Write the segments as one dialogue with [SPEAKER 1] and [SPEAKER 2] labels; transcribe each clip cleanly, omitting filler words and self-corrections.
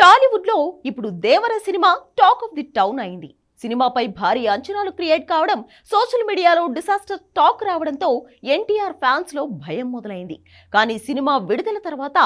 [SPEAKER 1] టాలీవుడ్ లో ఇప్పుడు Devara cinema talk of the town అయింది. సినిమాపై భారీ అంచనాలు క్రియేట్ కావడం, సోషల్ మీడియాలో డిసాస్టర్ టాక్ రావడంతో ఎన్టీఆర్ ఫ్యాన్స్ లో భయం మొదలైంది. కానీ సినిమా విడుదల తర్వాత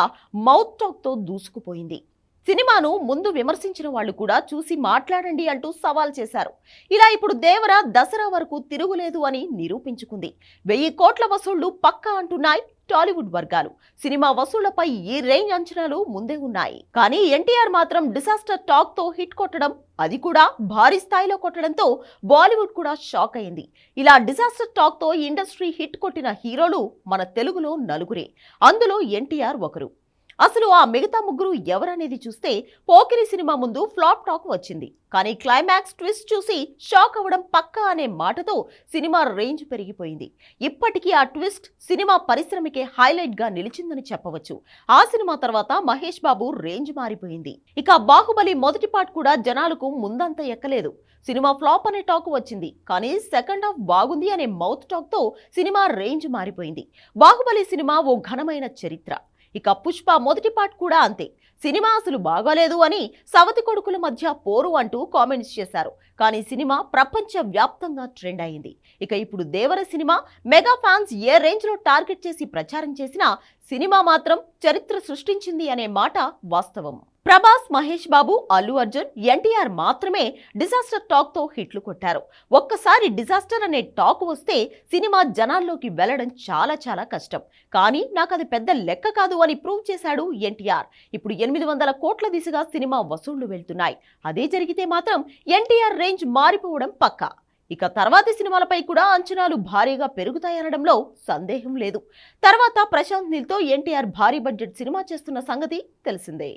[SPEAKER 1] మౌత్ టాక్ తో దూసుకుపోయింది. సినిమాను ముందు విమర్శించిన వాళ్ళు కూడా చూసి మాట్లాడండి అంటూ సవాల్ చేశారు. ఇలా ఇప్పుడు దేవర దసరా వరకు తిరుగులేదు అని నిరూపించుకుంది. 1000 కోట్ల వసూళ్లు పక్కా అంటున్నాయి టాలీవుడ్ వర్గాలు. సినిమా వసూళ్లపై ఈ రేంజ్ అంచనాలు ముందే ఉన్నాయి. కానీ ఎన్టీఆర్ మాత్రం డిసాస్టర్ టాక్ తో హిట్ కొట్టడం, అది కూడా భారీ స్థాయిలో కొట్టడంతో బాలీవుడ్ కూడా షాక్ అయింది. ఇలా డిసాస్టర్ టాక్ తో ఇండస్ట్రీ హిట్ కొట్టిన హీరోలు మన తెలుగులో నలుగురే. అందులో ఎన్టీఆర్ ఒకరు. అసలు ఆ మిగతా ముగ్గురు ఎవరనేది చూస్తే, పోకిరి సినిమా ముందు ఫ్లాప్ టాక్ వచ్చింది. కానీ క్లైమాక్స్ ట్విస్ట్ చూసి షాక్ అవ్వడం పక్కా అనే మాటతో సినిమా రేంజ్ పెరిగిపోయింది. ఇప్పటికీ ఆ ట్విస్ట్ సినిమా పరిశ్రమకే హైలైట్ గా నిలిచిందని చెప్పవచ్చు. ఆ సినిమా తర్వాత మహేష్ బాబు రేంజ్ మారిపోయింది. ఇక బాహుబలి మొదటి పార్ట్ కూడా జనాలకు ముందంత ఎక్కలేదు. సినిమా ఫ్లాప్ అనే టాక్ వచ్చింది. కానీ సెకండ్ హాఫ్ బాగుంది అనే మౌత్ టాక్ తో సినిమా రేంజ్ మారిపోయింది. బాహుబలి సినిమా ఓ ఘనమైన చరిత్ర. ఇక పుష్ప మొదటి పార్ట్ కూడా అంతే. సినిమా అసలు బాగాలేదు అని సవతి కొడుకుల మధ్య పోరు అంటూ కామెంట్స్ చేశారు. కానీ సినిమా ప్రపంచ వ్యాప్తంగా ట్రెండ్ అయింది. ఇక ఇప్పుడు దేవర సినిమా మెగా ఫ్యాన్స్ ఏ రేంజ్ లో టార్గెట్ చేసి ప్రచారం చేసినా, సినిమా మాత్రం చరిత్ర సృష్టించింది అనే మాట వాస్తవం. ప్రభాస్, మహేష్ బాబు, అల్లు అర్జున్, ఎన్టీఆర్ మాత్రమే డిజాస్టర్ టాక్ తో హిట్లు కొట్టారు. ఒక్కసారి డిజాస్టర్ అనే టాక్ వస్తే సినిమా జనాల్లోకి వెళ్లడం చాలా చాలా కష్టం. కానీ నాకు అది పెద్ద లెక్క కాదు అని ప్రూవ్ చేశాడు ఎన్టీఆర్. ఇప్పుడు 800 కోట్ల దిశగా సినిమా వసూళ్లు వెళ్తున్నాయి. అదే జరిగితే మాత్రం ఎన్టీఆర్ రేంజ్ మారిపోవడం పక్కా. ఇక తర్వాతి సినిమాలపై కూడా అంచనాలు భారీగా పెరుగుతాయనడంలో సందేహం లేదు. తర్వాత ప్రశాంత్ నీల్ తో ఎన్టీఆర్ భారీ బడ్జెట్ సినిమా చేస్తున్న సంగతి తెలిసిందే.